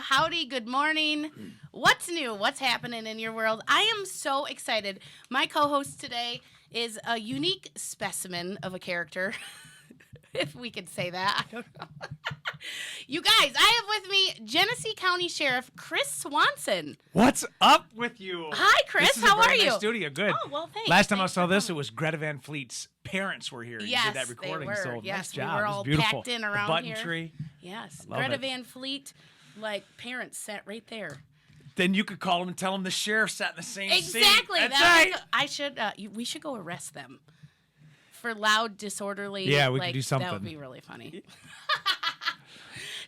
howdy, good morning. What's new? What's happening in your world? I am so excited. My co-host today is a unique specimen of a character, if we could say that. I don't know. You guys, I have with me Genesee County Sheriff Chris Swanson. What's up with you? Hi, Chris. How are you? Nice studio. Good. Oh, well, thanks. Last time I saw this, it was Greta Van Fleet's parents were here. Yes, you did that recording. they were. So yes, nice job. we were It was all beautiful. packed in around the button here. tree. Yes, Love Greta it. Van Fleet, like parents sat right there. Then you could call them and tell them the sheriff sat in the same seat. Exactly. That's right. I should. We should go arrest them for loud, disorderly. Yeah, we could do something. That would be really funny.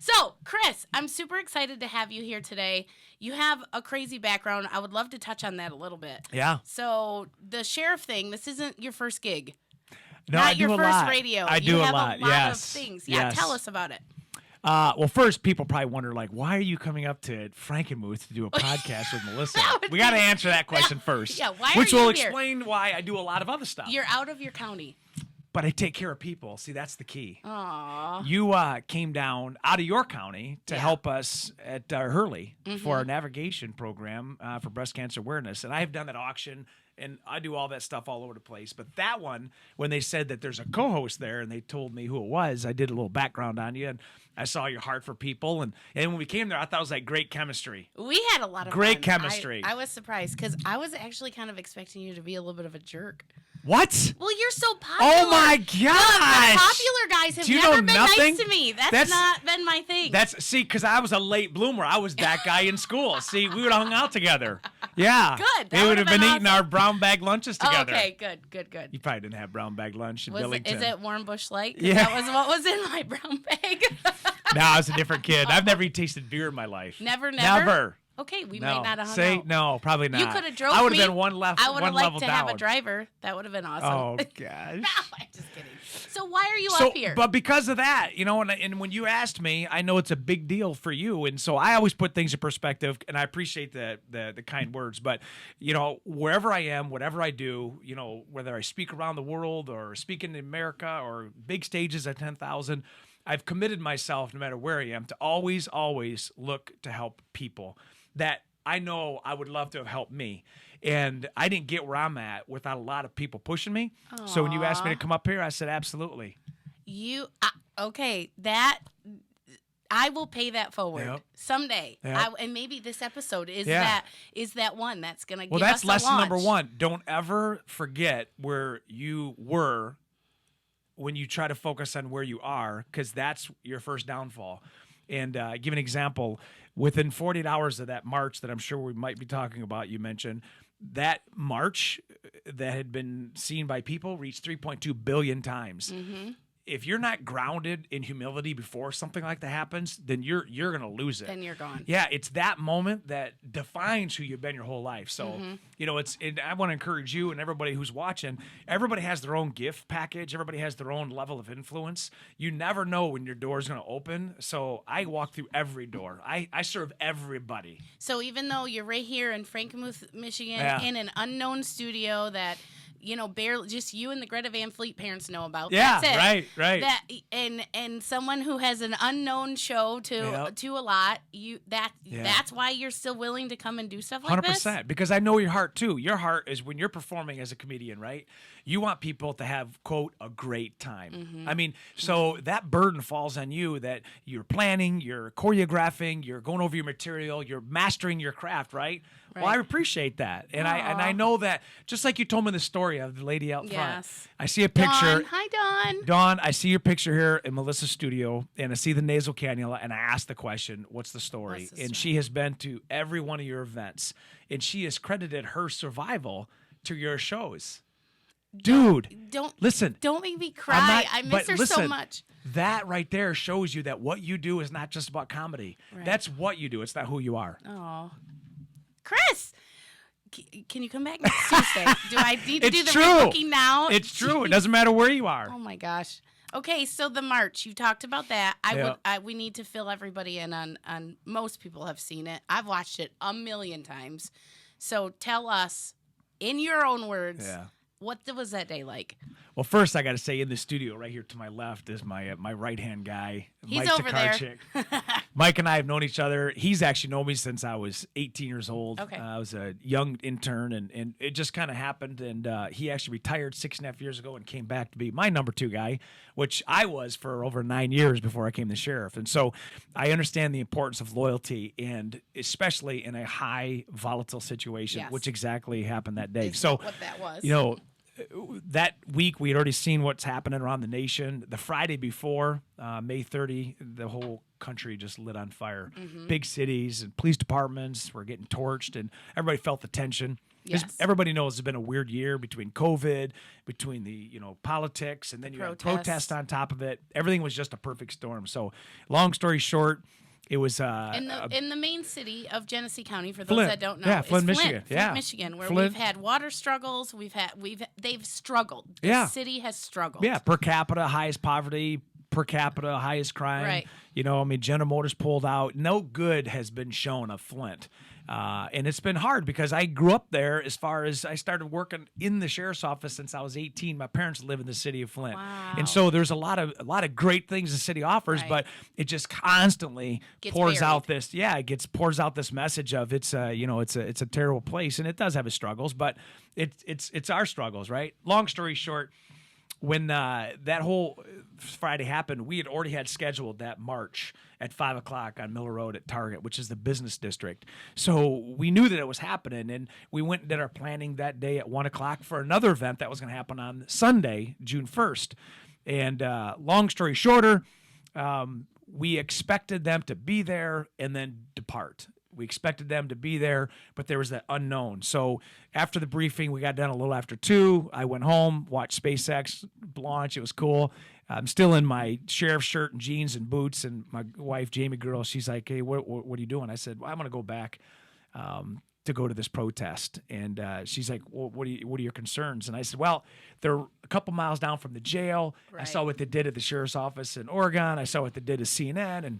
So, Chris, I'm super excited to have you here today. You have a crazy background. I would love to touch on that a little bit. Yeah. So, the sheriff thing, this isn't your first gig. No, Not I do your a first lot. radio. I do you a have lot. a lot Yes. of things. Yeah, Yes. tell us about it. Well, first, people probably wonder, like, why are you coming up to Frankenmuth to do a podcast with Melissa? We got to answer that question first. Yeah, why Which are you will here? explain why I do a lot of other stuff. You're out of your county. But I take care of people. See, that's the key. Aww. You came down out of your county to Yeah. help us at Hurley for our navigation program for breast cancer awareness. And I've done that auction, and I do all that stuff all over the place. But that one, when they said that there's a co-host there and they told me who it was, I did a little background on you, and I saw your heart for people. And when we came there, I thought it was like great chemistry. We had a lot of Great fun. chemistry. I was surprised because I was actually kind of expecting you to be a little bit of a jerk. What? Well, you're so popular. Oh, my The gosh. popular guys have Do you never know been nothing? nice to me. That's not been my thing. See, because I was a late bloomer. I was that guy in school. See, we would have hung out together. Yeah. Good. That We would have would've been been eating awesome. our brown bag lunches together. Okay, good. You probably didn't have brown bag lunch in Is Billington. it Warren Bush Light? 'Cause Yeah. That was what was in my brown bag. No, I was a different kid. I've never even tasted beer in my life. Never? Never. Okay, we No. might not have hung Say out. no, probably not. You could have drove me. I would have been one I would have one liked level to down. have a driver. That would have been awesome. Oh gosh. No, I'm just kidding. So why are you So, up here? but because of that, and when you asked me, I know it's a big deal for you, and so I always put things in perspective, and I appreciate the kind words. But wherever I am, whatever I do, whether I speak around the world or speak in America or big stages at 10,000, I've committed myself, no matter where I am, to always, always look to help people that I know I would love to have helped me. And I didn't get where I'm at without a lot of people pushing me. So when you asked me to come up here, I said, absolutely. Okay, that I will pay that forward Yep. someday. Yep. And maybe this episode is Yeah. that one that's going to Well, give that's us a lesson launch. number one. Don't ever forget where you were when you try to focus on where you are, because that's your first downfall. And give an example. Within 48 hours of that march that I'm sure we might be talking about, you mentioned, that march that had been seen by people reached 3.2 billion times. Mm-hmm. If you're not grounded in humility before something like that happens, then you're going to lose it. Then you're gone. Yeah, it's that moment that defines who you've been your whole life. So, I want to encourage you and everybody who's watching, everybody has their own gift package. Everybody has their own level of influence. You never know when your door is going to open. So I walk through every door. I serve everybody. So even though you're right here in Frankenmuth, Michigan, Yeah. in an unknown studio that barely just you and the Greta Van Fleet parents know about. Yeah, That's it. right. That and someone who has an unknown show to a lot. That's why you're still willing to come and do stuff like this. 100%. Because I know your heart too. Your heart is when you're performing as a comedian, right? You want people to have, quote, a great time. Mm-hmm. I mean, so that burden falls on you that you're planning, you're choreographing, you're going over your material, you're mastering your craft, right? Well, I appreciate that. And I know that, just like you told me the story of the lady out front. Yes. I see a picture. Dawn. Hi, Dawn. Dawn, I see your picture here in Melissa's studio, and I see the nasal cannula, and I ask the question, what's the story? What's the And story? she has been to every one of your events, and she has credited her survival to your shows. Dude, listen. Don't make me cry. I miss her so much. That right there shows you that what you do is not just about comedy. Right. That's what you do. It's not who you are. Oh, Chris, can you come back next Tuesday? Do I need to do the true. booking now? It's true. It doesn't matter where you are. Oh my gosh. Okay, so the march, you talked about that. We need to fill everybody in on most people have seen it. I've watched it a million times. So tell us, in your own words, What was that day like? Well, first I got to say, in the studio right here to my left is my right-hand guy, He's Mike over there. Takarchik. Mike and I have known each other. He's actually known me since I was 18 years old. Okay. I was a young intern, and it just kind of happened. And he actually retired 6.5 years ago and came back to be my number 2 guy, which I was for over 9 years before I came the sheriff. And so I understand the importance of loyalty, and especially in a high volatile situation, Yes. which exactly happened that day. Is So, what that was. you know, that week we had already seen what's happening around the nation. The Friday before, May 30, the whole country just lit on fire. Big cities and police departments were getting torched, and everybody felt the tension. Yes. Everybody knows it's been a weird year between COVID, between the politics, and then you had protests on top of it. Everything was just a perfect storm. So, long story short, it was in the main city of Genesee County, for those Flint. that don't know, Yeah, is Flint, Michigan. Flint, Michigan, where Flint. we've had water struggles. They've struggled. The Yeah. city has struggled. Yeah, per capita, highest poverty, per capita, highest crime. Right. General Motors pulled out. No good has been shown of Flint. And it's been hard because I grew up there as far as I started working in the sheriff's office since I was 18. My parents live in the city of Flint. Wow. And so there's a lot of great things the city offers, Right. but it just constantly Gets pours buried. out pours out this message of it's a terrible place, and it does have its struggles, but it's our struggles, right? Long story short, when that whole Friday happened, we had already had scheduled that march at 5 o'clock on Miller Road at Target, which is the business district. So we knew that it was happening, and we went and did our planning that day at 1 o'clock for another event that was going to happen on Sunday, June 1st. And long story shorter, we expected them to be there and then depart. We expected them to be there, but there was that unknown. So after the briefing, we got done a little after 2. I went home, watched SpaceX launch. It was cool. I'm still in my sheriff shirt and jeans and boots. And my wife, Jamie Girl, she's like, "Hey, what are you doing?" I said, "Well, I'm going to go back to go to this protest." And she's like, "Well, what are your concerns?" And I said, "Well, they're a couple miles down from the jail. Right. I saw what they did at the sheriff's office in Oregon. I saw what they did at CNN and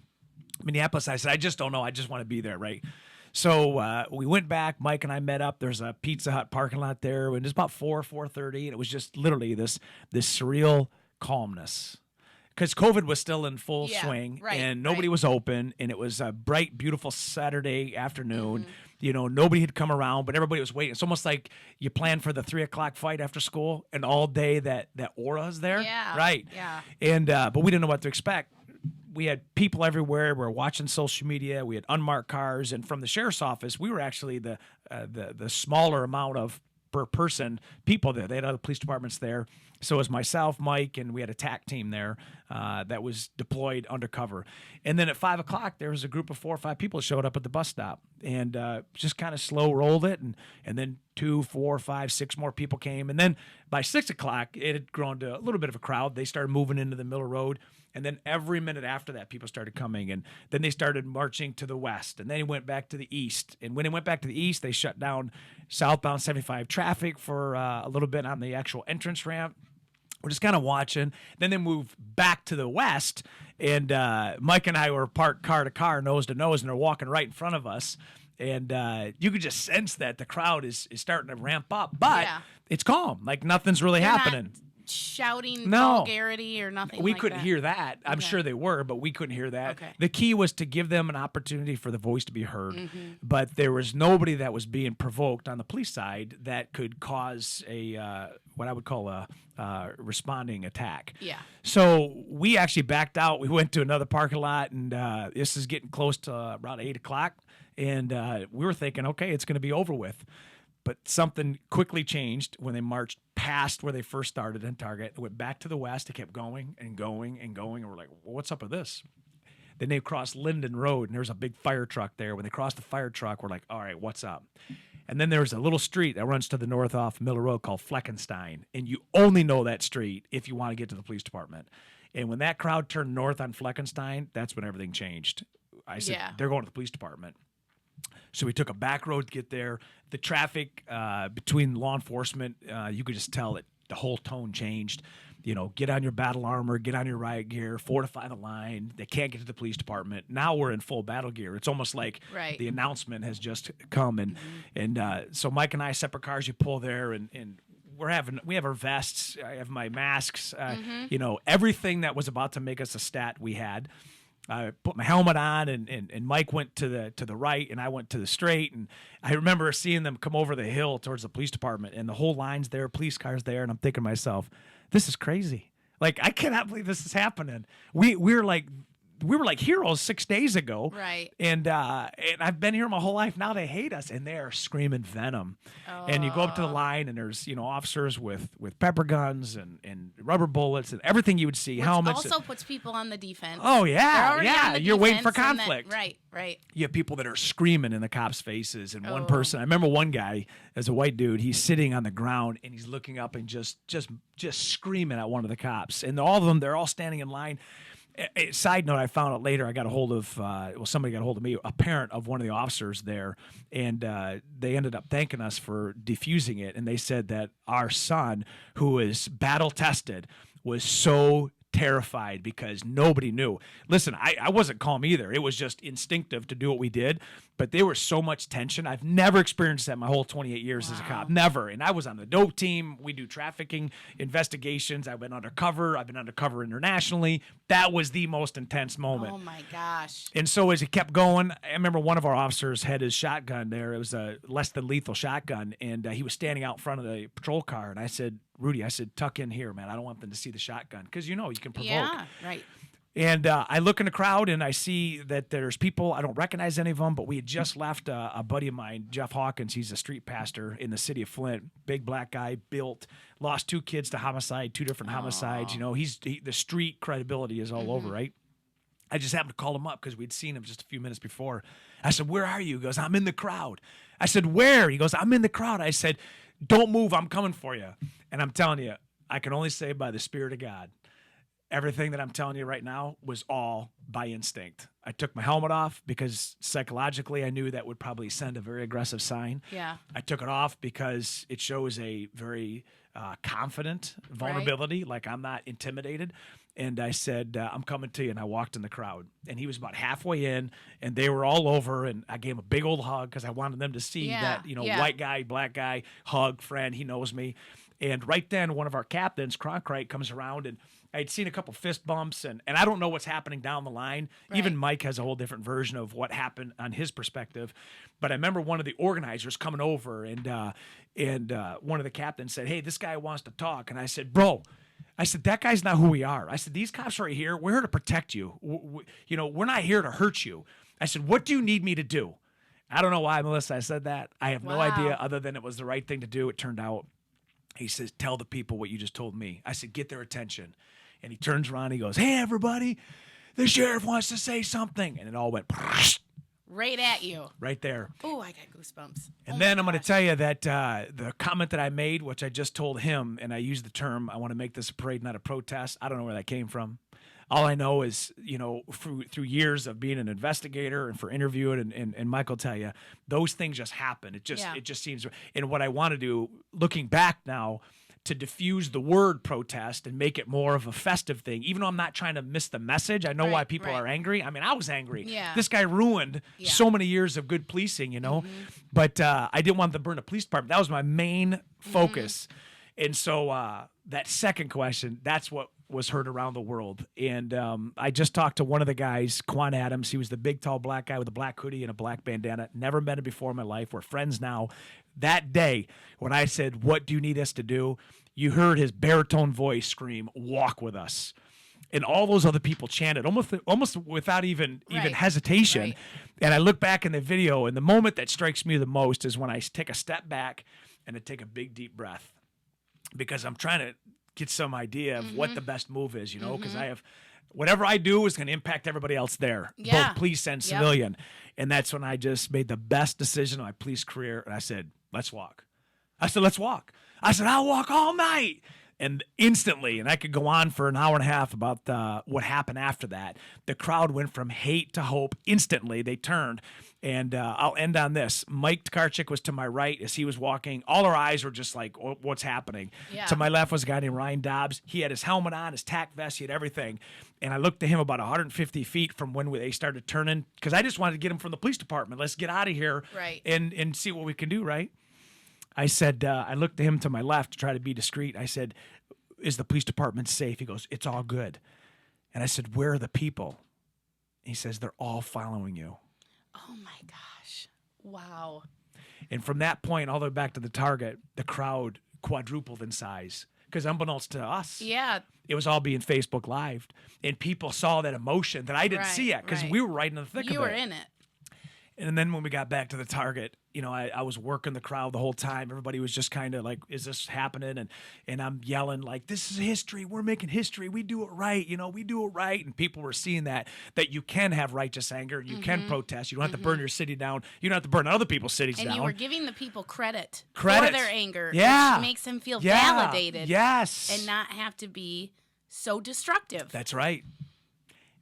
Minneapolis." I said, "I just don't know. I just want to be there," right? So we went back. Mike and I met up. There's a Pizza Hut parking lot there, and it's about 4:30, and it was just literally this surreal calmness, because COVID was still in full swing, right, and nobody right. was open, and it was a bright, beautiful Saturday afternoon. Nobody had come around, but everybody was waiting. It's almost like you plan for the 3 o'clock fight after school, and all day that aura is there, Yeah, right? yeah. And but we didn't know what to expect. We had people everywhere. We were watching social media. We had unmarked cars, and from the sheriff's office, we were actually the smaller amount of per person people there. They had other police departments there. So it was myself, Mike, and we had a TAC team there that was deployed undercover. And then at 5 o'clock, there was a group of 4 or 5 people that showed up at the bus stop, and just kind of slow rolled it. And then 2, 4, 5, 6 more people came. And then by 6 o'clock, it had grown to a little bit of a crowd. They started moving into the Miller Road. And then every minute after that, people started coming. And then they started marching to the west. And then he went back to the east. And when he went back to the east, they shut down southbound 75 traffic for a little bit on the actual entrance ramp. We're just kind of watching. Then they moved back to the west. And Mike and I were parked car to car, nose to nose, and they're walking right in front of us. And you could just sense that the crowd is starting to ramp up. But it's calm. Like nothing's really They're happening. not shouting No. vulgarity or nothing We like couldn't that. hear that. I'm Okay. sure they were, but we couldn't hear that. Okay. The key was to give them an opportunity for the voice to be heard. Mm-hmm. But there was nobody that was being provoked on the police side that could cause a what I would call a responding attack. Yeah. So we actually backed out. We went to another parking lot, and this is getting close to around 8 o'clock. And we were thinking, okay, it's going to be over with. But something quickly changed when they marched past where they first started in Target. It went back to the west. It kept going and going and going. And we're like, well, what's up with this? Then they crossed Linden Road, and there's a big fire truck there. When they crossed the fire truck, we're like, all right, what's up? And then there's a little street that runs to the north off Miller Road called Fleckenstein. And you only know that street if you want to get to the police department. And when that crowd turned north on Fleckenstein, that's when everything changed. I said, they're going to the police department. So we took a back road to get there. The traffic between law enforcement, you could just tell that the whole tone changed. Get on your battle armor, get on your riot gear, fortify the line. They can't get to the police department. Now we're in full battle gear. It's almost like the announcement has just come. And so Mike and I, separate cars, you pull there, and we have our vests. I have my masks. You know, everything that was about to make us a stat we had. I put my helmet on, and Mike went to the right, and I went to the straight. And I remember seeing them come over the hill towards the police department, and the whole line's there, police cars there, and I'm thinking to myself, this is crazy. Like, I cannot believe this is happening. We were like heroes 6 days ago, right? And I've been here my whole life. Now they hate us, and they are screaming venom. And you go up to the line, and there's officers with pepper guns and rubber bullets and everything you would see. Which helmets. Also puts people on the defense. Oh yeah, on yeah. the You're waiting for defense, and conflict. Right. You have people that are screaming in the cops' faces, and one person. I remember one guy, as a white dude, he's sitting on the ground and he's looking up and just screaming at one of the cops, and all of them, they're all standing in line. Side note, I found out later, I got a hold of, somebody got a hold of me, a parent of one of the officers there, and they ended up thanking us for defusing it, and they said that our son, who is battle-tested, was so terrified because nobody knew. Listen, I wasn't calm either. It was just instinctive to do what we did, but there was so much tension. I've never experienced that my whole 28 years as a cop. Never. And I was on the dope team. We do trafficking investigations. I've been undercover. I've been undercover internationally. That was the most intense moment. Oh my gosh. And so as it kept going, I remember one of our officers had his shotgun there. It was a less than lethal shotgun, and he was standing out in front of the patrol car, and I said, Rudy, I said, tuck in here, man. I don't want them to see the shotgun, because you can provoke. Yeah, right. And I look in the crowd, and I see that there's people. I don't recognize any of them, but we had just left a buddy of mine, Jeff Hawkins. He's a street pastor in the city of Flint. Big black guy, built, lost 2 kids to homicide, 2 different homicides. The street credibility is all over, right? I just happened to call him up because we'd seen him just a few minutes before. I said, where are you? He goes, I'm in the crowd. I said, where? He goes, I'm in the crowd. I said, don't move. I'm coming for you. And I'm telling you, I can only say by the Spirit of God, everything that I'm telling you right now was all by instinct. I took my helmet off because psychologically I knew that would probably send a very aggressive sign. Yeah. I took it off because it shows a very confident vulnerability, like I'm not intimidated. And I said, I'm coming to you. And I walked in the crowd. And he was about halfway in, and they were all over. And I gave him a big old hug because I wanted them to see that, white guy, black guy, hug, friend, he knows me. And right then, one of our captains, Cronkite, comes around, and I'd seen a couple fist bumps, and I don't know what's happening down the line. Right. Even Mike has a whole different version of what happened on his perspective. But I remember one of the organizers coming over, and one of the captains said, hey, this guy wants to talk. And I said, bro, that guy's not who we are. I said, these cops right here, we're here to protect you. We're not here to hurt you. I said, what do you need me to do? I don't know why, Melissa, I said that. I have no idea, other than it was the right thing to do. It turned out. He says, tell the people what you just told me. I said, get their attention. And he turns around, he goes, hey, everybody, the sheriff wants to say something. And it all went right at you. Right there. Oh, I got goosebumps. And then I'm going to tell you that the comment that I made, which I just told him, and I used the term, I want to make this a parade, not a protest. I don't know where that came from. All I know is, through years of being an investigator and for interviewing, and Mike will tell you, those things just happen. It just seems. And what I want to do, looking back now, to diffuse the word protest and make it more of a festive thing, even though I'm not trying to miss the message. I know why people are angry. I mean, I was angry. Yeah. This guy ruined so many years of good policing, But I didn't want to burn the police department. That was my main focus. And so that second question, that's what was heard around the world. And I just talked to one of the guys, Quan Adams. He was the big, tall black guy with a black hoodie and a black bandana. Never met him before in my life. We're friends now. That day, when I said, what do you need us to do? You heard his baritone voice scream, walk with us. And all those other people chanted almost without even hesitation. Right. And I look back in the video, and the moment that strikes me the most is when I take a step back and I take a big, deep breath, because I'm trying to get some idea of what the best move is, because I have whatever I do is going to impact everybody else there, both police and civilian. And that's when I just made the best decision of my police career. And I said, let's walk. I said, let's walk. I said, I'll walk all night. And instantly, and I could go on for an hour and a half about what happened after that, the crowd went from hate to hope instantly. They turned. And I'll end on this. Mike Tkarczyk was to my right as he was walking. All our eyes were just like, what's happening? Yeah. To my left was a guy named Ryan Dobbs. He had his helmet on, his tack vest, he had everything. And I looked to him about 150 feet from when they started turning, because I just wanted to get him from the police department. Let's get out of here and see what we can do, right? I said, I looked to him to my left to try to be discreet. I said, is the police department safe? He goes, it's all good. And I said, where are the people? He says, they're all following you. Oh my gosh. Wow. And from that point all the way back to the target, the crowd quadrupled in size. Because unbeknownst to us, it was all being Facebook Live. And people saw that emotion that I didn't see it because we were right in the thick of it. You were in it. And then when we got back to the target, I was working the crowd the whole time. Everybody was just kind of like, is this happening? And I'm yelling like, this is history. We're making history. We do it right. We do it right. And people were seeing that you can have righteous anger. You can protest. You don't have to burn your city down. You don't have to burn other people's cities down. And you were giving the people credit for their anger. Yeah. Which makes them feel validated. Yes. And not have to be so destructive. That's right.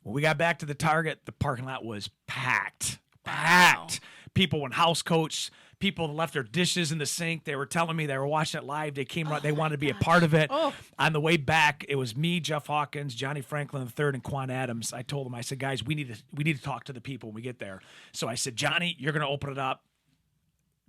When we got back to the target, the parking lot was packed. Packed. People in house coats. People left their dishes in the sink. They were telling me they were watching it live. They came right. They wanted to be a part of it. On the way back, it was me, Jeff Hawkins, Johnny Franklin III, and Quan Adams. I told them, I said, guys, we need to talk to the people when we get there. So I said, Johnny, you're going to open it up.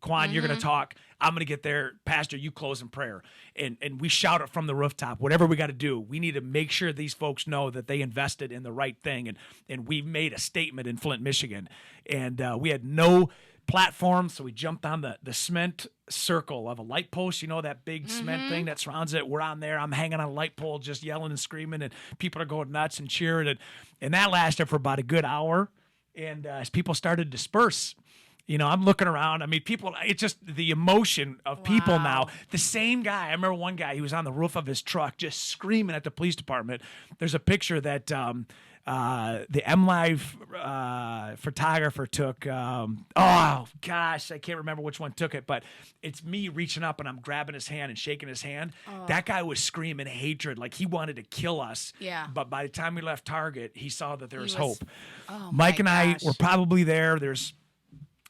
Quan, you're going to talk. I'm going to get there. Pastor, you close in prayer. And we shout it from the rooftop. Whatever we got to do, we need to make sure these folks know that they invested in the right thing. And we made a statement in Flint, Michigan. And we had no platform, so we jumped on the cement circle of a light post. That big cement thing that surrounds it. We're on there. I'm hanging on a light pole just yelling and screaming. And people are going nuts and cheering. And that lasted for about a good hour. And as people started to disperse, I'm looking around. I mean, people, it's just the emotion of people now. The same guy, I remember one guy, he was on the roof of his truck just screaming at the police department. There's a picture that the MLive photographer took. Oh, gosh, I can't remember which one took it, but it's me reaching up and I'm grabbing his hand and shaking his hand. That guy was screaming hatred, like he wanted to kill us. Yeah. But by the time we left Target, he saw that there was hope. Oh, Mike and I were probably there. There's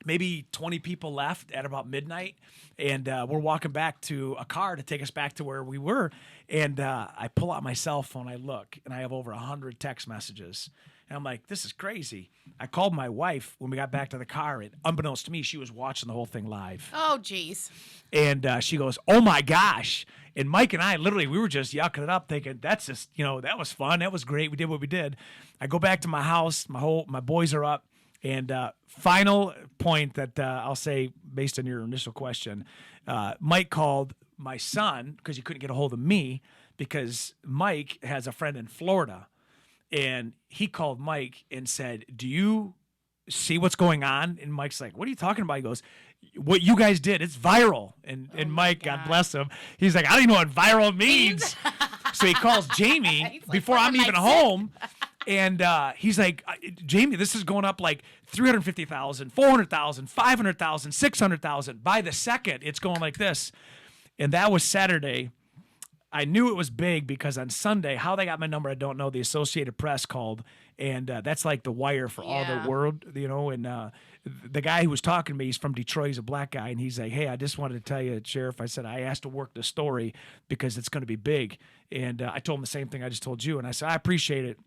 maybe 20 people left at about midnight, and we're walking back to a car to take us back to where we were, and I pull out my cell phone, I look, and I have over 100 text messages, and I'm like, this is crazy. I called my wife when we got back to the car, and unbeknownst to me, she was watching the whole thing live. Oh, geez. And she goes, oh, my gosh. And Mike and I, literally, we were just yucking it up thinking, that's just, that was fun. That was great. We did what we did. I go back to my house. My boys are up. And final point that I'll say based on your initial question, Mike called my son because he couldn't get a hold of me because Mike has a friend in Florida. And he called Mike and said, do you see what's going on? And Mike's like, what are you talking about? He goes, what you guys did, it's viral. And Mike, God bless him, he's like, I don't even know what viral means. So he calls Jamie before I'm even home. And he's like, Jamie, this is going up like 350,000, 400,000, 500,000, 600,000. By the second, it's going like this. And that was Saturday. I knew it was big because on Sunday, how they got my number, I don't know. The Associated Press called, and that's like the wire for all the world, And the guy who was talking to me, he's from Detroit. He's a black guy, and he's like, hey, I just wanted to tell you, Sheriff, I said, I asked to work the story because it's going to be big. And I told him the same thing I just told you. And I said, I appreciate it.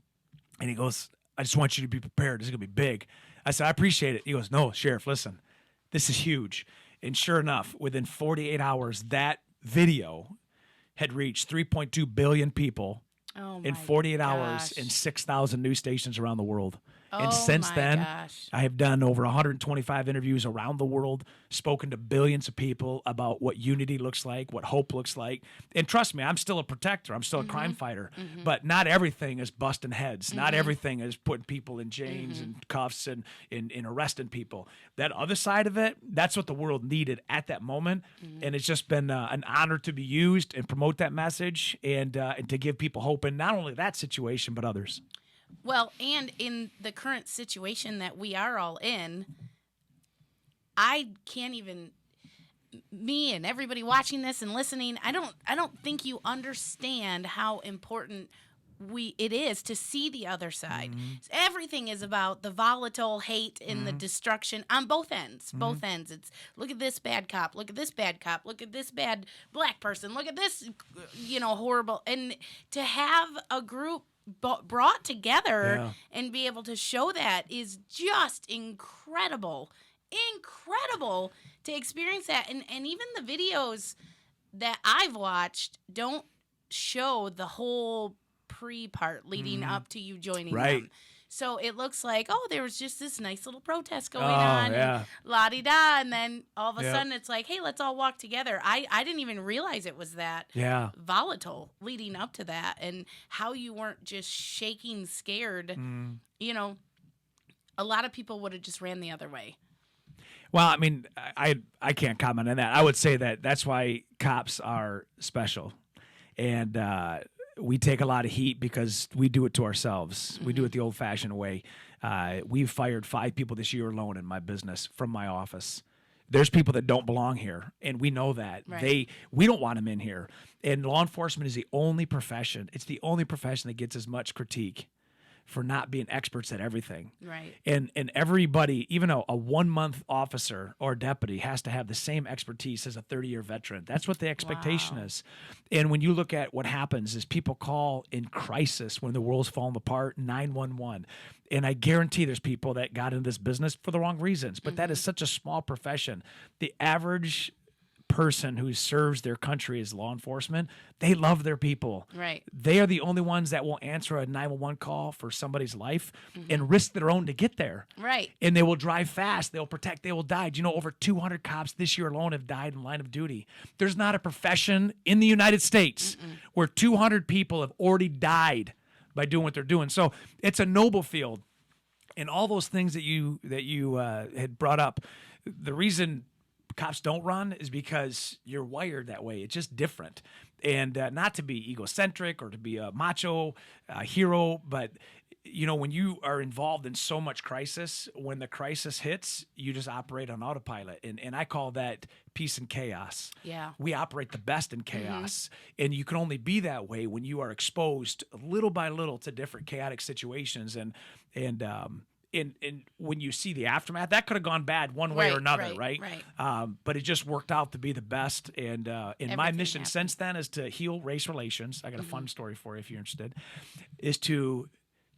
And he goes, I just want you to be prepared. This is going to be big. I said, I appreciate it. He goes, no, Sheriff, listen, this is huge. And sure enough, within 48 hours, that video had reached 3.2 billion people in 48 hours in 6,000 news stations around the world. And since then, I have done over 125 interviews around the world, spoken to billions of people about what unity looks like, what hope looks like. And trust me, I'm still a protector. I'm still a crime fighter. But not everything is busting heads. Not everything is putting people in chains and cuffs and arresting people. That other side of it, that's what the world needed at that moment. And it's just been an honor to be used and promote that message and to give people hope in not only that situation, but others. Well, and in the current situation that we are all in, I can't even, me and everybody watching this and listening, I don't think you understand how important it is to see the other side. Everything is about the volatile hate and the destruction on both ends. Both ends. It's look at this bad cop, look at this bad cop, look at this bad black person, look at this, horrible. And to have a group brought together and be able to show that is just incredible. incredible to experience that. And even the videos that I've watched don't show the whole pre-part leading up to you joining them. So it looks like, oh, there was just this nice little protest going on, and la-di-da, and then all of a sudden it's like, hey, let's all walk together. I didn't even realize it was that volatile leading up to that, and how you weren't just shaking scared. You know, a lot of people would have just ran the other way. Well, I mean, I can't comment on that. I would say that's why cops are special. And we take a lot of heat because we do it to ourselves. We do it the old-fashioned way. We've fired 5 people this year alone in my business from my office. There's people that don't belong here, and we know that. Right. We don't want them in here. And law enforcement is the only profession. It's the only profession that gets as much critique for not being experts at everything. Right. And everybody, even a 1-month officer or deputy, has to have the same expertise as a 30-year veteran. That's what the expectation is. And when you look at what happens is people call in crisis when the world's falling apart, 911. And I guarantee there's people that got into this business for the wrong reasons, but that is such a small profession. The average person who serves their country as law enforcement, they love their people. Right. They are the only ones that will answer a 911 call for somebody's life and risk their own to get there. Right. And they will drive fast. They'll protect. They will die. Do you know over 200 cops this year alone have died in line of duty? There's not a profession in the United States where 200 people have already died by doing what they're doing. So it's a noble field. And all those things that you had brought up, the reason cops don't run is because you're wired that way. It's just different. And not to be egocentric or to be a macho hero, but you know, when you are involved in so much crisis, when the crisis hits, you just operate on autopilot. And I call that peace and chaos. Yeah. We operate the best in chaos. And you can only be that way when you are exposed little by little to different chaotic situations. And when you see the aftermath, that could have gone bad one way or another, right? But it just worked out to be the best. And my mission since then is to heal race relations. I got a fun story for you if you're interested, is to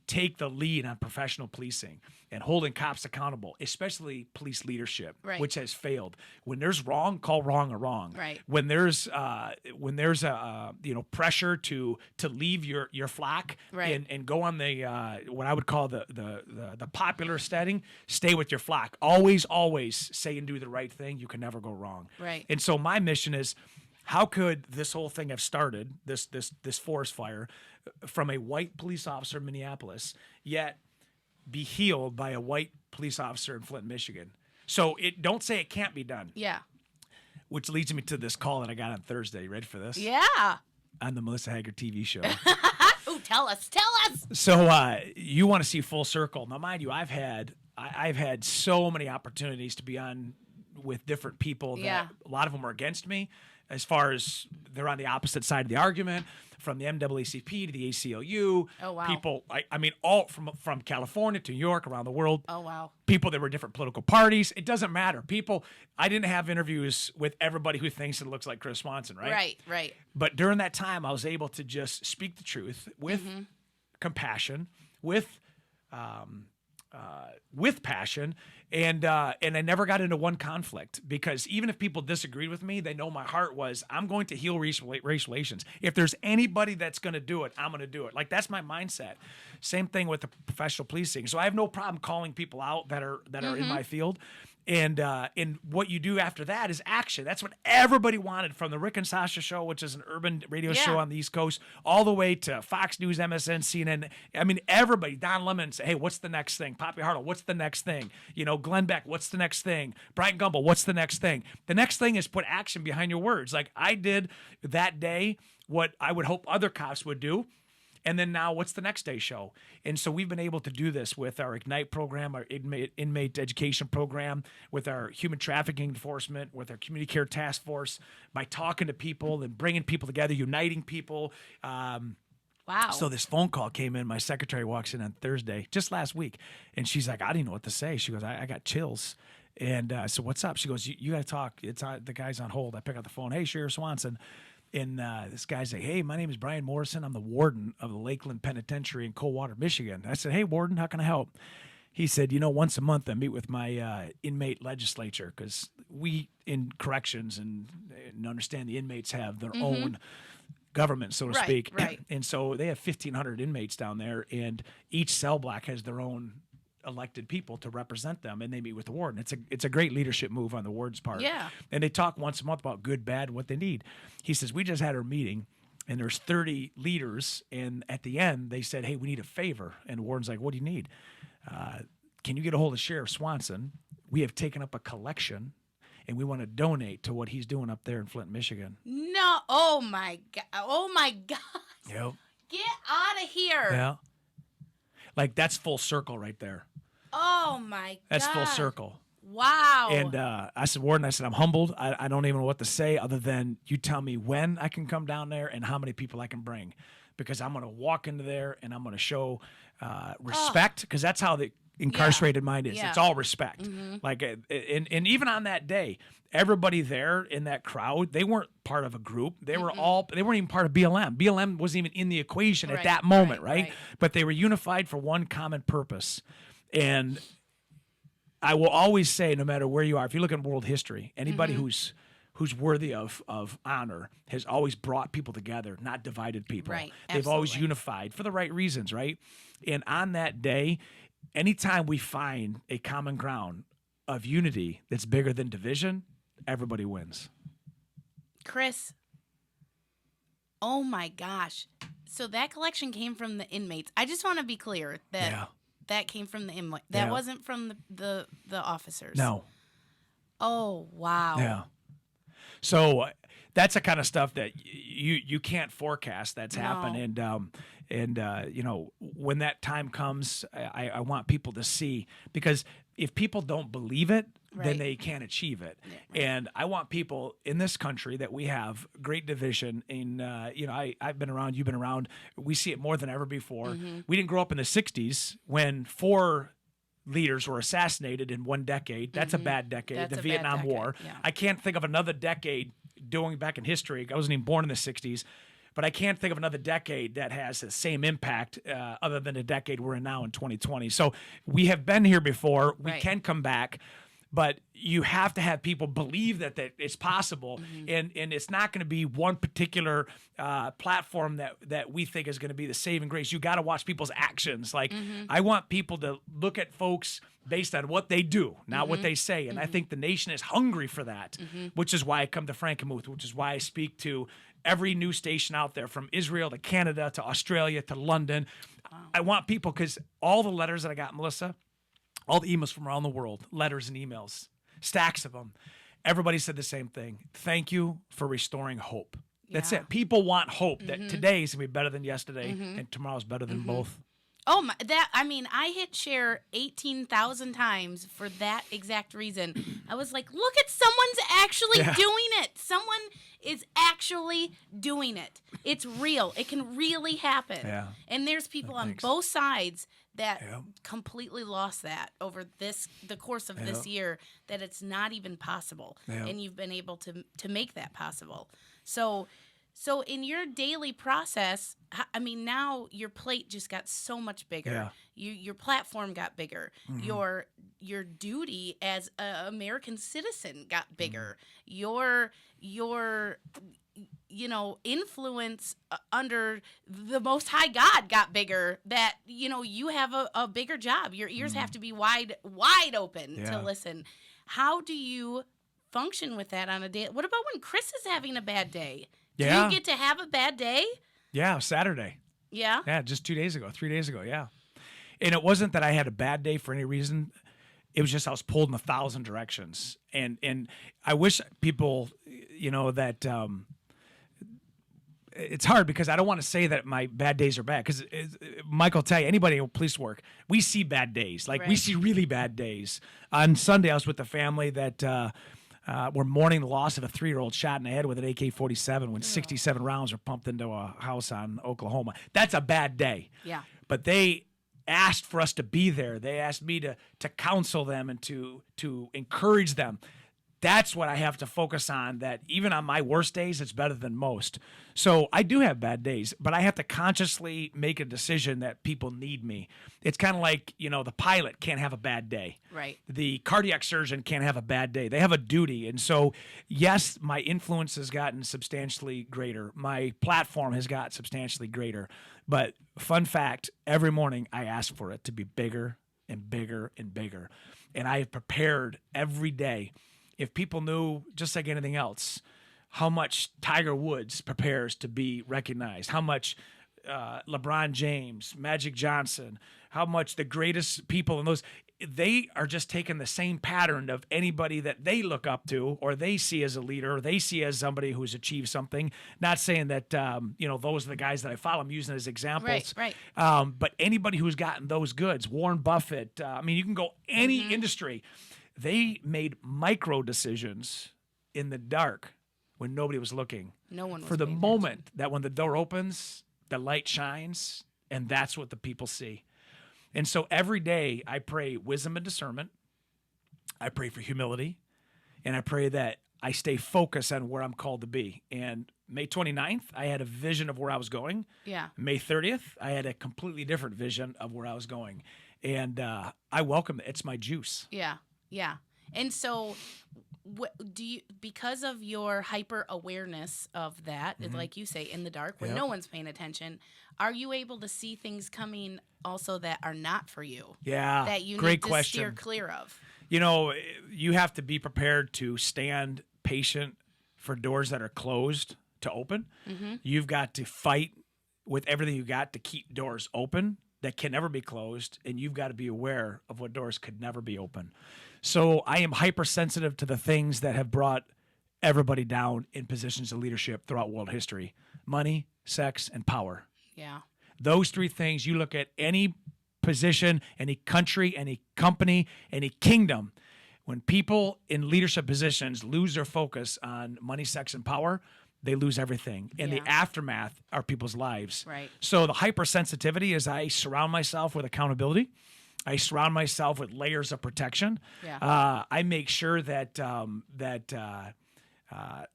take the lead on professional policing and holding cops accountable, especially police leadership, which has failed. When there's wrong, call wrong a wrong. Right. When there's a pressure to leave your flock and go on the what I would call the popular setting, stay with your flock. Always say and do the right thing. You can never go wrong. Right. And so my mission is, how could this whole thing have started, this forest fire, from a white police officer in Minneapolis, yet be healed by a white police officer in Flint, Michigan? So don't say it can't be done. Yeah. Which leads me to this call that I got on Thursday. You ready for this? Yeah. On the Melissa Hager TV show. Ooh, tell us. So you want to see full circle. Now, mind you, I've had so many opportunities to be on with different people that a lot of them are against me, as far as they're on the opposite side of the argument, from the NAACP to the ACLU. Oh, wow. People, I mean, all from California to New York, around the world. Oh, wow. People that were different political parties. It doesn't matter. I didn't have interviews with everybody who thinks it looks like Chris Swanson, right? Right. But during that time, I was able to just speak the truth with compassion, with passion, and I never got into one conflict, because even if people disagreed with me, they know my heart was, I'm going to heal race relations. If there's anybody that's going to do it, I'm going to do it. Like, that's my mindset. Same thing with the professional policing. So I have no problem calling people out that are in my field. And what you do after that is action. That's what everybody wanted, from the Rick and Sasha show, which is an urban radio show on the East Coast, all the way to Fox News, MSN, CNN. I mean, everybody. Don Lemon said, hey, what's the next thing? Poppy Hartle, what's the next thing? You know, Glenn Beck, what's the next thing? Brian Gumbel, what's the next thing? The next thing is put action behind your words. Like I did that day what I would hope other cops would do. And then now, what's the next day show? And so we've been able to do this with our Ignite program, our inmate education program, with our human trafficking enforcement, with our community care task force, by talking to people and bringing people together, uniting people. Wow. So this phone call came in. My secretary walks in on Thursday, just last week, and she's like, I didn't know what to say. She goes, I got chills. And I said, what's up? She goes, you got to talk. The guy's on hold. I pick up the phone. Hey, Sheriff Swanson. And this guy's like, hey, my name is Brian Morrison. I'm the warden of the Lakeland Penitentiary in Coldwater, Michigan. I said, hey, warden, how can I help? He said, once a month I meet with my inmate legislature because we in corrections and understand the inmates have their own government, so to speak. Right. And so they have 1,500 inmates down there, and each cell block has their own elected people to represent them, and they meet with the warden. It's a great leadership move on the warden's part. Yeah. And they talk once a month about good, bad, what they need. He says, we just had our meeting, and there's 30 leaders, and at the end, they said, hey, we need a favor. And the warden's like, what do you need? Can you get a hold of Sheriff Swanson? We have taken up a collection, and we want to donate to what he's doing up there in Flint, Michigan. No. Oh, my God. Oh, my God. Yep. Get out of here. Yeah. Like, that's full circle right there. Oh, my God. That's full circle. Wow. And I said, Warden, I'm humbled. I don't even know what to say other than you tell me when I can come down there and how many people I can bring. Because I'm going to walk into there and I'm going to show respect, because that's how the incarcerated mind is. Yeah. It's all respect. Like, and even on that day, everybody there in that crowd, they weren't part of a group. They were they weren't even part of BLM. BLM wasn't even in the equation at that moment, right? But they were unified for one common purpose. And I will always say, no matter where you are, if you look at world history, anybody who's worthy of honor has always brought people together, not divided people. Right. They've always unified for the right reasons, right? And on that day, anytime we find a common ground of unity that's bigger than division, everybody wins. Chris, oh my gosh. So that collection came from the inmates. I just want to be clear that that came from the inmates. That wasn't from the officers. No. Oh, wow. Yeah. So that's the kind of stuff that you can't forecast that's happened. And when that time comes, I want people to see, because if people don't believe it, then they can't achieve it. Yeah, and I want people in this country that we have great division in, I've been around, you've been around. We see it more than ever before. We didn't grow up in the 60s when 4 leaders were assassinated in one decade. That's a bad decade. That's the a Vietnam bad War. decade. Yeah. I can't think of another decade going back in history. I wasn't even born in the 60s. But I can't think of another decade that has the same impact other than the decade we're in now in 2020. So we have been here before. We can come back. But you have to have people believe that it's possible. And it's not going to be one particular platform that we think is going to be the saving grace. You got to watch people's actions. Like, I want people to look at folks based on what they do, not what they say. And I think the nation is hungry for that, which is why I come to Frankenmuth, which is why I speak to every news station out there, from Israel to Canada to Australia to London. Wow. I want people, because all the letters that I got, Melissa, all the emails from around the world, letters and emails, stacks of them, everybody said the same thing. Thank you for restoring hope. That's it. People want hope that today is going to be better than yesterday and tomorrow's better than both. Oh, my, I hit share 18,000 times for that exact reason. I was like, look at someone's actually doing it. Someone is actually doing it. It's real. It can really happen. Yeah. And there's people on both sides that completely lost that over the course of this year, that it's not even possible. Yeah. And you've been able to make that possible. So in your daily process, I mean, now your plate just got so much bigger. Yeah. Your platform got bigger. Your duty as an American citizen got bigger. Your influence under the Most High God got bigger. That you have a bigger job. Your ears have to be wide open to listen. How do you function with that on a day? What about when Chris is having a bad day? Do you get to have a bad day? Yeah, Saturday. Yeah? Yeah, just 3 days ago, yeah. And it wasn't that I had a bad day for any reason. It was just I was pulled in 1,000 directions. And I wish people, that it's hard, because I don't want to say that my bad days are bad, because Mike will tell you, anybody in police work, we see bad days. Like, we see really bad days. On Sunday, I was with the family that we're mourning the loss of a 3-year-old shot in the head with an AK-47 when 67 rounds were pumped into a house on Oklahoma. That's a bad day. Yeah. But they asked for us to be there. They asked me to counsel them and to encourage them. that's what I have to focus on, that even on my worst days, it's better than most. So I do have bad days, but I have to consciously make a decision that people need me. It's kind of like, the pilot can't have a bad day. Right. The cardiac surgeon can't have a bad day. They have a duty. And so, yes, my influence has gotten substantially greater. My platform has got substantially greater. But fun fact, every morning I ask for it to be bigger and bigger and bigger. And I have prepared every day. If people knew, just like anything else, how much Tiger Woods prepares to be recognized, how much LeBron James, Magic Johnson, how much the greatest people in those, they are just taking the same pattern of anybody that they look up to or they see as a leader or they see as somebody who's achieved something. Not saying that, those are the guys that I follow. I'm using as examples. Right. But anybody who's gotten those goods, Warren Buffett, you can go any industry. They made micro decisions in the dark when nobody was looking. No one was for the paying moment attention. that when the door opens, the light shines, and that's what the people see. And so every day I pray wisdom and discernment. I pray for humility, and I pray that I stay focused on where I'm called to be. And May 29th, I had a vision of where I was going. Yeah. May 30th, I had a completely different vision of where I was going. And I welcome it. It's my juice. Yeah. Yeah. And so because of your hyper awareness of that, like you say, in the dark, when no one's paying attention, are you able to see things coming also that are not for you? Yeah. That you Great need to question. steer clear of? You have to be prepared to stand patient for doors that are closed to open. Mm-hmm. You've got to fight with everything you got to keep doors open that can never be closed, and you've got to be aware of what doors could never be open. So I am hypersensitive to the things that have brought everybody down in positions of leadership throughout world history: money, sex, and power. Yeah. Those three things, you look at any position, any country, any company, any kingdom, when people in leadership positions lose their focus on money, sex, and power, they lose everything. And the aftermath are people's lives. Right. So the hypersensitivity is I surround myself with accountability. I surround myself with layers of protection. Yeah. I make sure that on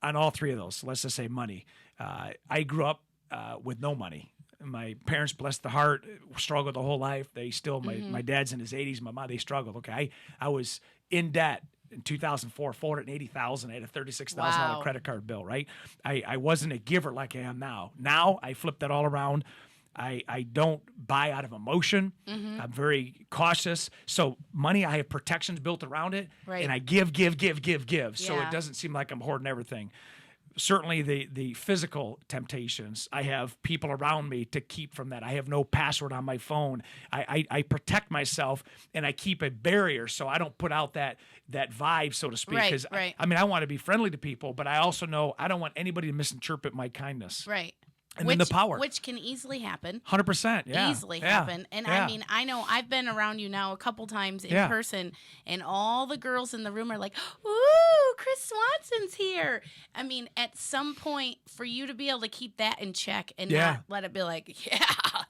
all three of those, let's just say money. I grew up with no money. My parents, bless the heart, struggled the whole life. They still, my dad's in his 80s. My mom, they struggled. Okay. I was in debt in 2004, $480,000. I had a $36,000 credit card bill, right? I wasn't a giver like I am now. Now I flipped that all around. I don't buy out of emotion. Mm-hmm. I'm very cautious. So money, I have protections built around it. Right. And I give. So it doesn't seem like I'm hoarding everything. Certainly the physical temptations, I have people around me to keep from that. I have no password on my phone. I protect myself, and I keep a barrier so I don't put out that vibe, so to speak. Right. I want to be friendly to people, but I also know I don't want anybody to misinterpret my kindness. Right. And then the power. Which can easily happen. 100%. Yeah. Easily happen. And I know I've been around you now a couple times in person, and all the girls in the room are like, ooh, Chris Swanson's here. At some point, for you to be able to keep that in check and not let it be like,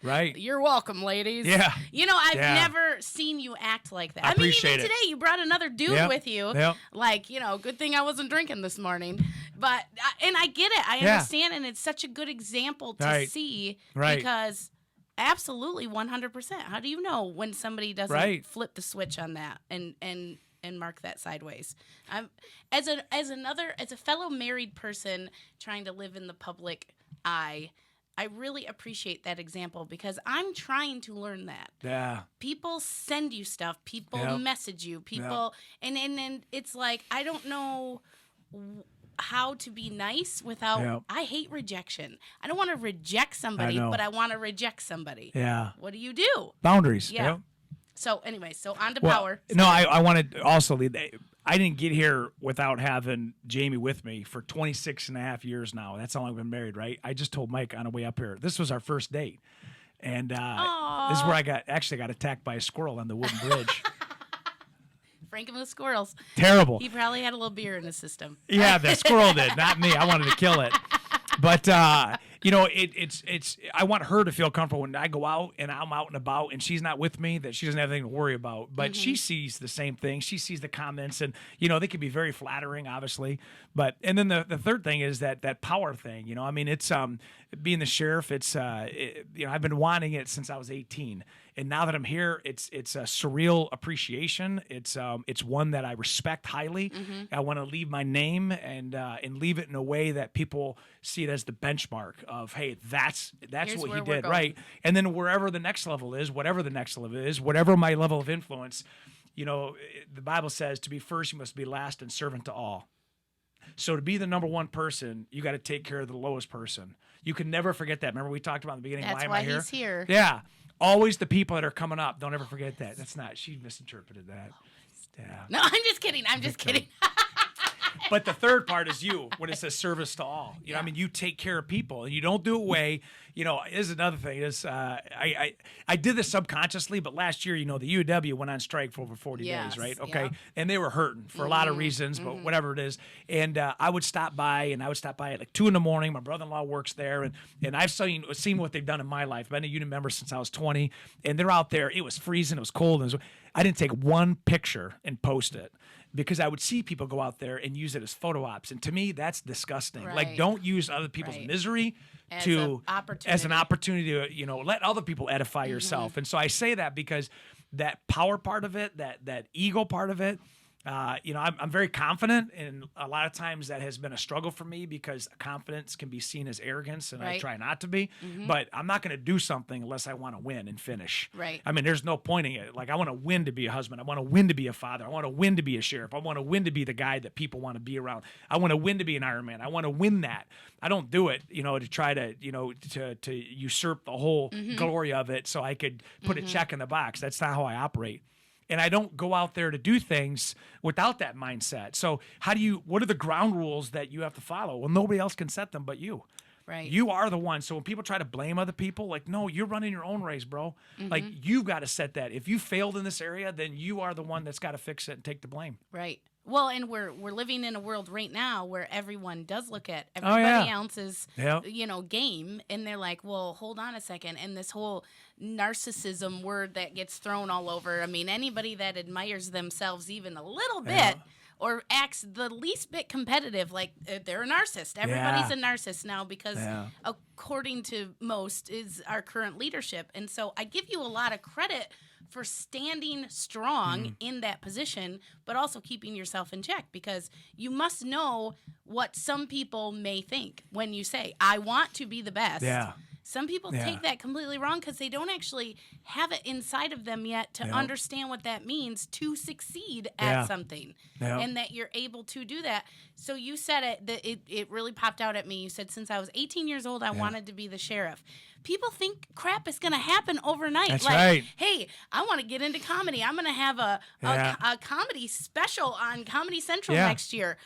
right, you're welcome, ladies. Yeah. I've never seen you act like that. I appreciate even today, you brought another dude with you. Yep. Like, good thing I wasn't drinking this morning. But, and I get it. I understand. And it's such a good example to see. Right. Because absolutely 100%. How do you know when somebody doesn't flip the switch on that and mark that sideways? As a fellow married person trying to live in the public eye, I really appreciate that example because I'm trying to learn that. Yeah. People send you stuff. People message you. People, and it's like, I don't know how to be nice without, I hate rejection. I don't want to reject somebody, but I want to reject somebody. Yeah. What do you do? Boundaries. Yeah. So anyway, on to power. No, I wanted to also lead. I didn't get here without having Jamie with me for 26 and a half years now. That's how long I've been married, right? I just told Mike on the way up here, this was our first date. And this is where I got attacked by a squirrel on the wooden bridge. Frank and the squirrels. Terrible. He probably had a little beer in his system. Yeah, the squirrel did, not me. I wanted to kill it. But it's I want her to feel comfortable when I go out and I'm out and about and she's not with me, that she doesn't have anything to worry about. But she sees the same thing. She sees the comments, and they can be very flattering, obviously. But and then the third thing is that power thing. I mean, it's being the sheriff. It's I've been wanting it since I was 18. And now that I'm here, it's a surreal appreciation. It's one that I respect highly. I want to leave my name and leave it in a way that people see it as the benchmark of, hey, that's Here's what where he we're did, going. right? And then wherever the next level is, whatever the next level is, whatever my level of influence, the Bible says to be first, you must be last and servant to all. So to be the number one person, you got to take care of the lowest person. You can never forget that. Remember we talked about in the beginning. That's why am why I he's here. Yeah. Always the people that are coming up. Don't ever forget that. That's not. She misinterpreted that. Yeah. No, I'm just kidding. I'm just kidding. But the third part is you, when it says service to all. I mean, you take care of people, and you don't do it away. Is another thing. Is I did this subconsciously, but last year, the UW went on strike for over 40 Yes, days, right? Okay, yeah. and they were hurting for a lot of reasons, but whatever it is. And I would stop by, at like 2 a.m. My brother-in-law works there, and I've seen what they've done in my life. I've been a union member since I was 20, and they're out there. It was freezing, it was cold, and I didn't take one picture and post it, because I would see people go out there and use it as photo ops. And to me, that's disgusting. Right. Like, don't use other people's Right. misery As an opportunity to, let other people edify yourself. And so I say that because that power part of it, that ego part of it, I'm very confident, and a lot of times that has been a struggle for me because confidence can be seen as arrogance, and I Right. try not to be. But I'm not going to do something unless I want to win and finish. Right. I mean, there's no pointing it. Like, I want to win to be a husband. I want to win to be a father. I want to win to be a sheriff. I want to win to be the guy that people want to be around. I want to win to be an Iron Man. I want to win that. I don't do it, to try to, to usurp the whole glory of it so I could put a check in the box. That's not how I operate. And I don't go out there to do things without that mindset. So what are the ground rules that you have to follow? Well, nobody else can set them but you. Right. You are the one. So when people try to blame other people, like, no, you're running your own race, bro. Like, you've got to set that. If you failed in this area, then you are the one that's got to fix it and take the blame. Right. Well, and we're living in a world right now where everyone does look at everybody else's, game, and they're like, well, hold on a second. And this whole narcissism word that gets thrown all over. I mean, anybody that admires themselves even a little bit or acts the least bit competitive, like they're a narcissist. Everybody's a narcissist now because, according to most, is our current leadership. And so I give you a lot of credit for standing strong in that position, but also keeping yourself in check, because you must know what some people may think when you say, I want to be the best. Yeah. Some people take that completely wrong because they don't actually have it inside of them yet to understand what that means to succeed at something, and that you're able to do that. So you said it, that it really popped out at me. You said, since I was 18 years old, I wanted to be the sheriff. People think crap is going to happen overnight. That's like, right. Hey, I want to get into comedy. I'm going to have a comedy special on Comedy Central next year.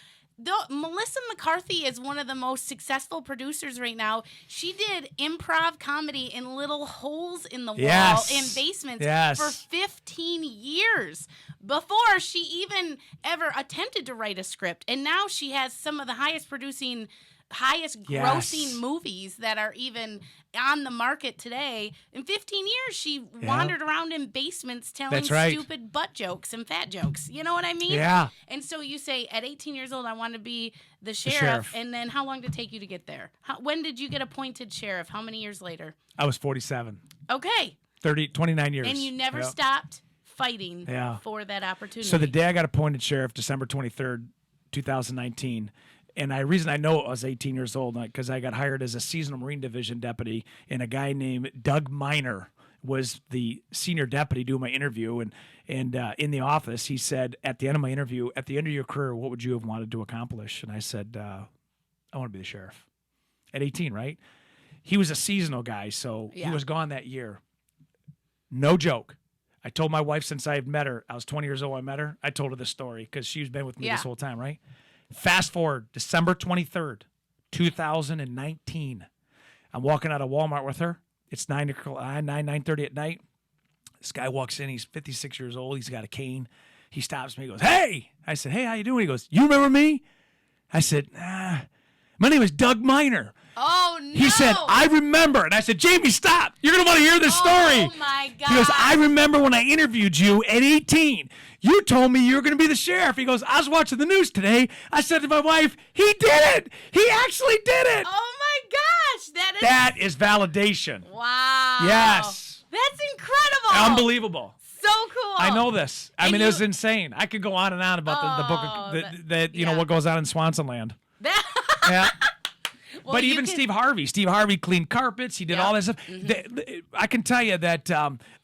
Melissa McCarthy is one of the most successful producers right now. She did improv comedy in little holes in the wall in basements for 15 years before she even ever attempted to write a script. And now she has some of the highest grossing movies that are even on the market today. In 15 years, she wandered around in basements telling stupid butt jokes and fat jokes. You know what I mean? Yeah. And so you say, at 18 years old, I want to be the sheriff. And then how long did it take you to get there? When did you get appointed sheriff? How many years later? I was 47. Okay. 29 years. And you never stopped fighting for that opportunity. So the day I got appointed sheriff, December 23rd, 2019, and the reason I know I was 18 years old, because I got hired as a seasonal Marine Division deputy, and a guy named Doug Miner was the senior deputy doing my interview. And in the office, he said, at the end of my interview, at the end of your career, what would you have wanted to accomplish? And I said, I want to be the sheriff. At 18, right? He was a seasonal guy, so he was gone that year. No joke. I told my wife since I had met her, I was 20 years old, I met her. I told her this story because she's been with me this whole time, right? Fast forward, December 23rd, 2019. I'm walking out of Walmart with her. It's 9:30 at night. This guy walks in. He's 56 years old. He's got a cane. He stops me. He goes, hey. I said, hey, how you doing? He goes, you remember me? I said, My name is Doug Miner. Oh, no. He said, I remember. And I said, Jamie, stop. You're going to want to hear this story. Oh, my God. He goes, I remember when I interviewed you at 18. You told me you were going to be the sheriff. He goes, I was watching the news today. I said to my wife, he did it. He actually did it. Oh, my gosh. That is validation. Wow. Yes. That's incredible. Unbelievable. So cool. I know this. I mean, it was insane. I could go on and on about the book of what goes on in Swanson land. Yeah. Well, but even Steve Harvey cleaned carpets. He did all that stuff. I can tell you that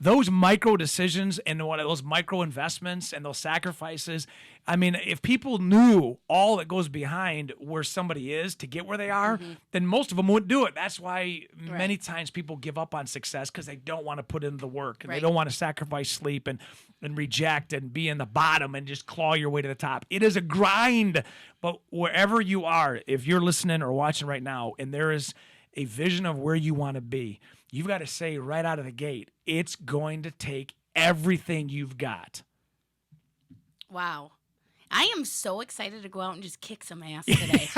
those micro decisions and those micro investments and those sacrifices, I mean, if people knew all that goes behind where somebody is to get where they are, then most of them wouldn't do it. That's why many times people give up on success because they don't want to put in the work and they don't want to sacrifice sleep and reject and be in the bottom and just claw your way to the top. It is a grind. But wherever you are, if you're listening or watching right now and there is a vision of where you want to be, you've got to say right out of the gate, it's going to take everything you've got. Wow. I am so excited to go out and just kick some ass today.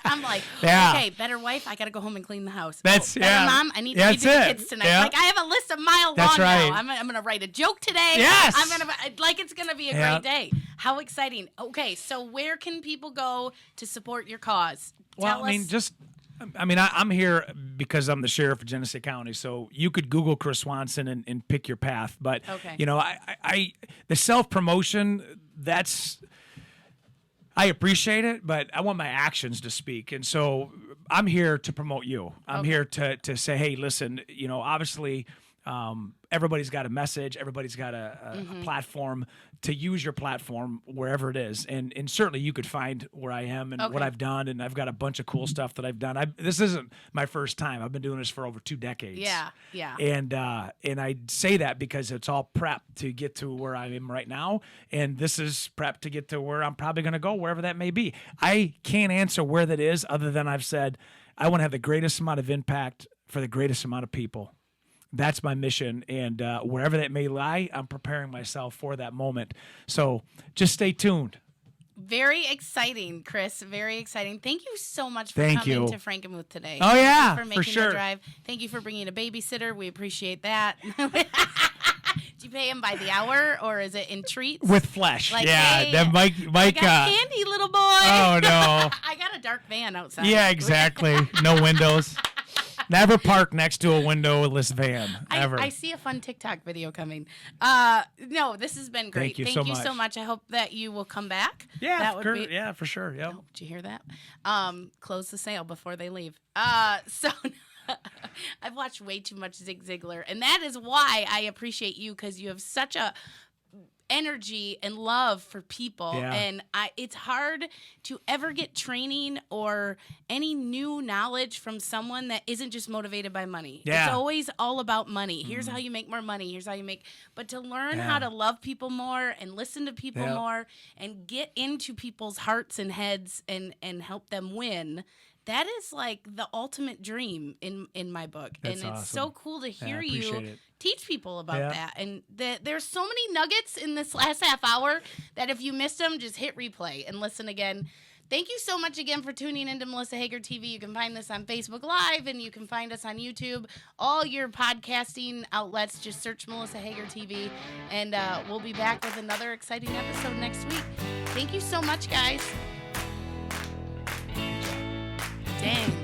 I'm like, okay, better wife, I got to go home and clean the house. Better mom, I need to read the kids tonight. Yeah. Like, I have a list a mile long now. I'm going to write a joke today. Yes. It's going to be a great day. How exciting. Okay, so where can people go to support your cause? I'm here because I'm the sheriff of Genesee County, so you could Google Chris Swanson and pick your path. But, the self-promotion, I appreciate it, but I want my actions to speak. And so I'm here to promote you. I'm here to say, hey, listen, obviously everybody's got a message. Everybody's got a platform to use your platform wherever it is. And certainly you could find where I am and what I've done. And I've got a bunch of cool stuff that I've done. This isn't my first time. I've been doing this for over 2 decades. Yeah, yeah. And I say that because it's all prep to get to where I am right now. And this is prep to get to where I'm probably going to go, wherever that may be. I can't answer where that is other than I've said, I want to have the greatest amount of impact for the greatest amount of people. That's my mission, and wherever that may lie, I'm preparing myself for that moment. So just stay tuned. Very exciting, Chris. Very exciting. Thank you so much for coming to Frankenmuth today. Oh, yeah, Thank you for making the drive. Thank you for bringing a babysitter. We appreciate that. Do you pay him by the hour, or is it in treats? With flesh. Like, yeah. Hey, that Mike. I got candy, little boy. Oh, no. I got a dark van outside. Yeah, exactly. No windows. Never park next to a windowless van, ever. I see a fun TikTok video coming. No, this has been great. Thank you so much. I hope that you will come back. Yeah, that would be... yeah, for sure. Yep. Oh, did you hear that? Close the sale before they leave. So I've watched way too much Zig Ziglar, and that is why I appreciate you, because you have such a energy and love for people, and it's hard to ever get training or any new knowledge from someone that isn't just motivated by money. It's always all about money. Here's how you make more money. Here's how you make, but to learn how to love people more and listen to people more and get into people's hearts and heads and help them win. That is like the ultimate dream in my book. That's and it's awesome. so cool to hear you teach people about that. And there's so many nuggets in this last half hour that if you missed them, just hit replay and listen again. Thank you so much again for tuning into Melissa Hager TV. You can find this on Facebook Live, and you can find us on YouTube. All your podcasting outlets, just search Melissa Hager TV, and we'll be back with another exciting episode next week. Thank you so much, guys. Dang.